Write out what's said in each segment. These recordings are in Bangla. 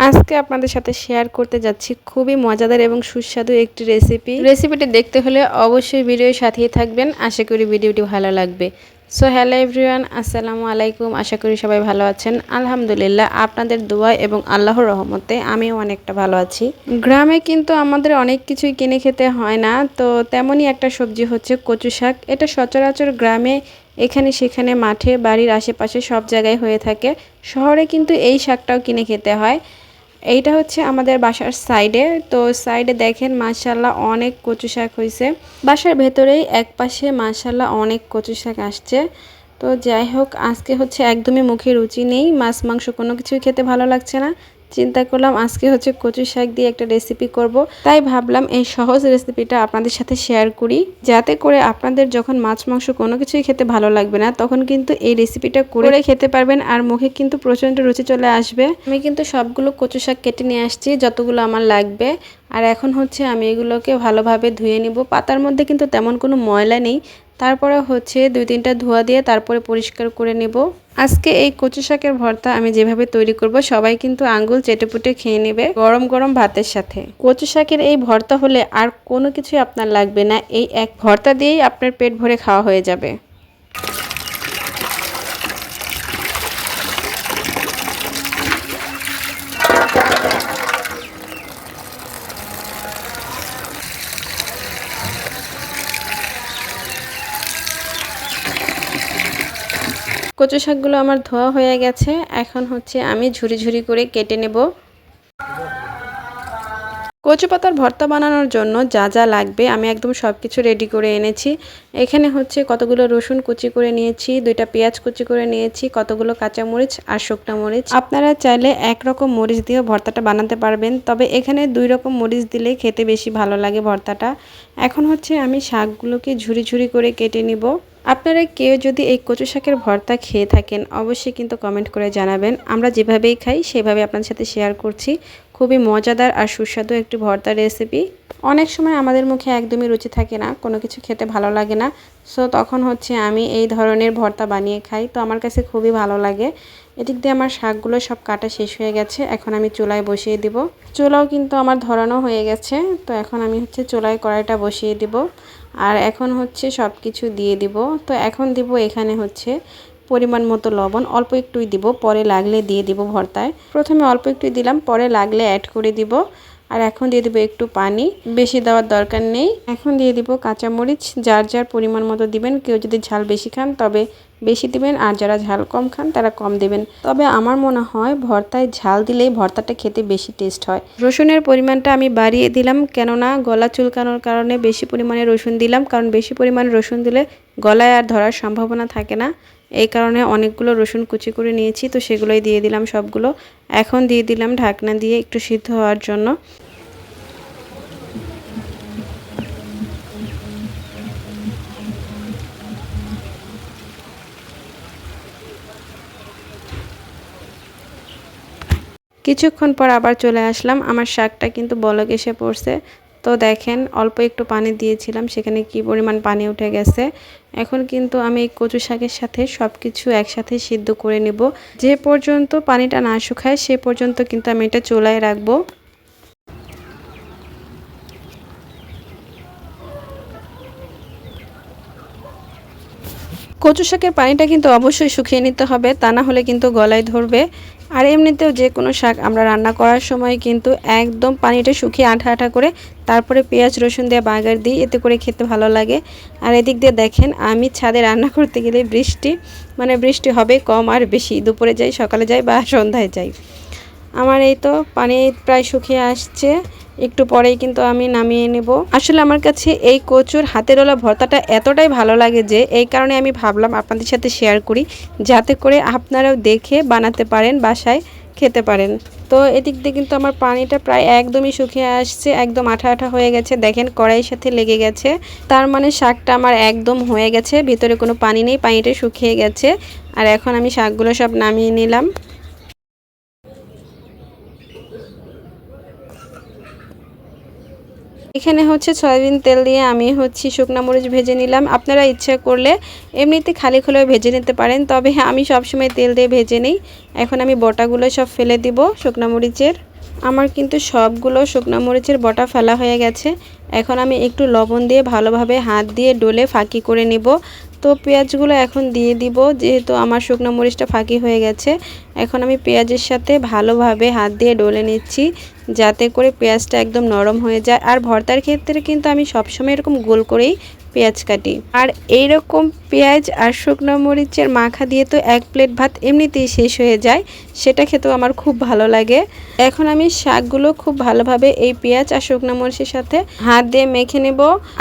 আজকে আপনাদের সাথে শেয়ার করতে যাচ্ছি খুবই মজাদার এবং সুস্বাদু একটি রেসিপিটি দেখতে হলে অবশ্যই ভিডিওর সাথেই থাকবেন। আশা করি ভিডিওটি ভালো লাগবে। সো হ্যালো এভরিওয়ান, আসসালামু আলাইকুম। আশা করি সবাই ভালো আছেন। আলহামদুলিল্লাহ, আপনাদের দোয়া এবং আল্লাহর রহমতে আমিও অনেকটা ভালো আছি। গ্রামে কিন্তু আমাদের অনেক কিছুই কিনে খেতে হয় না, তো তেমনই একটা সবজি হচ্ছে কচু শাক। এটা সচরাচর গ্রামে এখানে সেখানে মাঠে বাড়ির আশেপাশে সব জায়গায় হয়ে থাকে। শহরে কিন্তু এই শাকটাও কিনে খেতে হয়। এইটা হচ্ছে আমাদের বাসার সাইডে। তো সাইডে দেখেন মাশাআল্লাহ অনেক কচু শাক হয়েছে। বাসার ভেতরেই এক পাশে মাশাআল্লাহ অনেক কচু শাক আসছে। তো যাই হোক, আজকে হচ্ছে একদমই মুখে রুচি নেই, মাছ মাংস কোনো কিছুই খেতে ভালো লাগছে না। চিন্তা করলাম আজকে হচ্ছে কচু শাক দিয়ে একটা রেসিপি করব। তাই ভাবলাম এই সহজ রেসিপিটা আপনাদের সাথে শেয়ার করি, যাতে করে আপনাদের যখন মাছ মাংস কোনো কিছুই খেতে ভালো লাগবে না, তখন কিন্তু এই রেসিপিটা করে খেতে পারবেন আর মুখে কিন্তু প্রচণ্ড রুচি চলে আসবে। আমি কিন্তু সবগুলো কচু শাক কেটে নিয়ে আসছি যতগুলো আমার লাগবে। আর এখন হচ্ছে আমি এগুলোকে ভালোভাবে ধুয়ে নিব। পাতার মধ্যে কিন্তু তেমন কোনো ময়লা নেই, তারপরে হচ্ছে 2-3টা ধোয়া দিয়ে তারপরে পরিষ্কার করে নেব। আজকে এই কচু শাকের ভর্তা আমি যেভাবে তৈরি করব, সবাই কিন্তু আঙ্গুল চেটেপুটে খেয়ে নেবে গরম গরম ভাতের সাথে। কচু শাকের এই ভর্তা হলে আর কোনো কিছুই আপনার লাগবে না, এই এক ভর্তা দিয়েই আপনার পেট ভরে খাওয়া হয়ে যাবে। কচু শাকগুলো আমার ধোয়া হয়ে গেছে। এখন হচ্ছে আমি ঝুরি ঝুরি করে কেটে নেব। কচু পাতার ভর্তা বানানোর জন্য যা যা লাগবে আমি একদম সব কিছু রেডি করে এনেছি। এখানে হচ্ছে কতগুলো রসুন কুচি করে নিয়েছি, 2টা পেঁয়াজ কুচি করে নিয়েছি, কতগুলো কাঁচামরিচ আর শুকনো মরিচ। আপনারা চাইলে একরকম মরিচ দিয়েও ভর্তাটা বানাতে পারবেন, তবে এখানে 2 রকম মরিচ দিলে খেতে বেশি ভালো লাগে ভর্তাটা। এখন হচ্ছে আমি শাকগুলোকে ঝুরি ঝুরি করে কেটে নিব। আপনারা কেউ যদি এই কচু শাকের ভর্তা খেয়ে থাকেন অবশ্যই কিন্তু কমেন্ট করে জানাবেন। আমরা যেভাবেই খাই সেভাবে আপনাদের সাথে শেয়ার করছি। খুবই মজাদার আর সুস্বাদু একটি ভর্তা রেসিপি। অনেক সময় আমাদের মুখে একদমই রুচি থাকে না, কোনো কিছু খেতে ভালো লাগে না। সো তখন হচ্ছে আমি এই ধরনের ভর্তা বানিয়ে খাই, তো আমার কাছে খুবই ভালো লাগে। এদিক দিয়ে আমার শাকগুলো সব কাটা শেষ হয়ে গেছে। এখন আমি চুলায় বসিয়ে দিব। চুলাও কিন্তু আমার ধরানো হয়ে গেছে। তো এখন আমি হচ্ছে চুলায় কড়াইটা বসিয়ে দিব। আর এখন হচ্ছে সব কিছু দিয়ে দিব। তো এখন দিব এখানে হচ্ছে পরিমাণ মতো লবণ, অল্প একটুই দিব, পরে লাগলে দিয়ে দিব ভর্তায়। প্রথমে অল্প একটুই দিলাম, পরে লাগলে অ্যাড করে দিব। আর এখন দিয়ে দিব একটু পানি, বেশি দেওয়ার দরকার নেই। এখন দিয়ে দিব কাঁচামরিচ, যার যার পরিমাণ মতো দিবেন। কেউ যদি ঝাল বেশি খান তবে বেশি দিবেন, আর যারা ঝাল কম খান তারা কম দেবেন। তবে আমার মনে হয় ভর্তায় ঝাল দিলেই ভর্তাটা খেতে বেশি টেস্ট হয়। রসুনের পরিমাণটা আমি বাড়িয়ে দিলাম, কেননা গলা চুলকানোর কারণে বেশি পরিমাণে রসুন দিলাম, কারণ বেশি পরিমাণে রসুন দিলে গলায় আর ধরার সম্ভাবনা থাকে না। এই কারণে অনেকগুলো রসুন কুচি করে নিয়েছি, তো সেগুলোই দিয়ে দিলাম সবগুলো। এখন দিয়ে দিলাম ঢাকনা দিয়ে একটু সিদ্ধ হওয়ার জন্য। কিছুক্ষণ পর আবার চলে আসলাম। আমার শাকটা কিন্তু বলক এসে পড়ছে। তো দেখেন অল্প একটু পানি দিয়েছিলাম, সেখানে কি পরিমাণ পানি উঠে গেছে। এখন কিন্তু আমি এই কচু শাকের সাথে সব কিছু একসাথে সিদ্ধ করে নেব। যে পর্যন্ত পানিটা না শুকায় সে পর্যন্ত কিন্তু আমি এটা চুলায় রাখবো। কচু শাকের পানিটা কিন্তু অবশ্যই শুকিয়ে নিতে হবে, তা না হলে কিন্তু গলায় ধরবে। আর এমনিতেও যে কোনো শাক আমরা রান্না করার সময় কিন্তু একদম পানিটা শুকিয়ে আঠা আঠা করে তারপরে পেঁয়াজ রসুন দিয়ে বাগার দিই, এতে করে খেতে ভালো লাগে। আর এদিক দিয়ে দেখেন আমি ছাদে রান্না করতে গেলে বৃষ্টি হবে কম আর বেশি, দুপুরে যাই, সকালে যাই বা সন্ধ্যায় যাই। আমার এই তো পানি প্রায় শুকিয়ে আসছে, একটু পরেই কিন্তু আমি নামিয়ে নেব। আসলে আমার কাছে এই কচুর হাতেরওলা ভর্তাটা এতটাই ভালো লাগে যে এই কারণে আমি ভাবলাম আপনাদের সাথে শেয়ার করি, যাতে করে আপনারাও দেখে বানাতে পারেন, বাসায় খেতে পারেন। তো এদিক দিয়ে কিন্তু আমার পানিটা প্রায় একদমই শুকিয়ে আসছে, একদম আঠা আঠা হয়ে গেছে। দেখেন কড়াইয়ের সাথে লেগে গেছে, তার মানে শাকটা আমার একদম হয়ে গেছে, ভিতরে কোনো পানি নেই, পানিটা শুকিয়ে গেছে। আর এখন আমি শাকগুলো সব নামিয়ে নিলাম। এখানে হচ্ছে সয়াবিন তেল দিয়ে আমি হচ্ছে শুকনা মরিচ ভেজে নিলাম। আপনারা ইচ্ছা করলে এমনিতে খালি খোলাও ভেজে নিতে পারেন, তবে আমি সবসময় তেল দিয়ে ভেজে নিই। এখন আমি বটাগুলো সব ফেলে দিব শুকনা মরিচের। আমার কিন্তু সবগুলো শুকনো মরিচের বটা ফেলা হয়ে গেছে। এখন আমি একটু লবণ দিয়ে ভালোভাবে হাত দিয়ে ডলে ফাঁকি করে নিব। তো পেঁয়াজগুলো এখন দিয়ে দিব, যেহেতু আমার শুকনো মরিচটা ফাঁকি হয়ে গেছে। এখন আমি পেঁয়াজের সাথে ভালোভাবে হাত দিয়ে ডলে নিচ্ছি, যাতে করে পেঁয়াজটা একদম নরম হয়ে যায়। আর ভর্তার ক্ষেত্রে কিন্তু আমি সবসময় এরকম গোল করেই পেঁয়াজ কাটি। আর এইরকম পেঁয়াজ আর শুকনো মরিচের মাখা দিয়ে তো এক প্লেট ভাত এমনিতেই শেষ হয়ে যায়, সেটা খেতেও আমার খুব ভালো লাগে। এখন আমি শাকগুলো খুব ভালোভাবে এই পেঁয়াজ আর শুকনো মরিচের সাথে হাত দিয়ে মেখে নেব।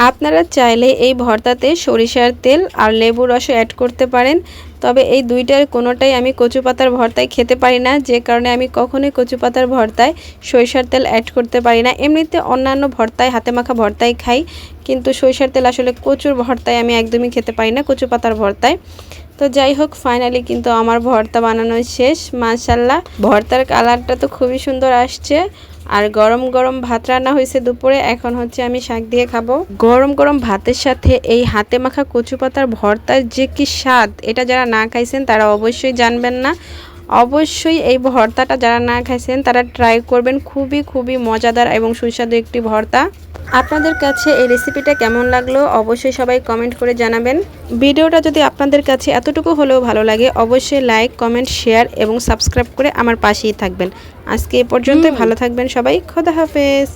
আপনারা চাইলে এই ভর্তাতে সরিষার তেল আর লেবুর রসও অ্যাড করতে পারেন, তবে এই দুইটার কোনোটাই আমি কচু পাতার ভর্তায় খেতে পারি না, যে কারণে আমি কখনোই কচু পাতার ভর্তায় সরিষার তেল অ্যাড করতে পারি না। এমনিতে অন্যান্য ভর্তায়, হাতে মাখা ভর্তায় খাই, কিন্তু সরিষার তেল আসলে কচুর ভর্তায় আমি একদমই খেতে পারি না, কচু পাতার ভর্তায়। তো যাই হোক, ফাইনালি কিন্তু আমার ভর্তা বানানো শেষ। মাশাআল্লাহ, ভর্তার কালারটা তো খুবই সুন্দর আসছে। আর গরম গরম ভাত রান্না হয়েছে দুপুরে, এখন হচ্ছে আমি শাক দিয়ে খাবো। গরম গরম ভাতের সাথে এই হাতে মাখা কচু পাতার ভর্তার যে কি স্বাদ, এটা যারা না খাইছেন তারা অবশ্যই জানবেন না। অবশ্যই এই ভর্তাটা যারা না খাইছেন তারা ট্রাই করবেন, খুবই খুবই মজাদার এবং সুস্বাদু একটি ভর্তা। আপনাদের কাছে এই রেসিপিটা কেমন লাগলো অবশ্যই সবাই কমেন্ট করে জানাবেন। ভিডিওটা যদি আপনাদের কাছে এতটুকু হলেও ভালো লাগে, অবশ্যই লাইক, কমেন্ট, শেয়ার এবং সাবস্ক্রাইব করে আমার পাশেই থাকবেন। আজকে এ পর্যন্তই, ভালো থাকবেন সবাই। খোদা হাফেজ।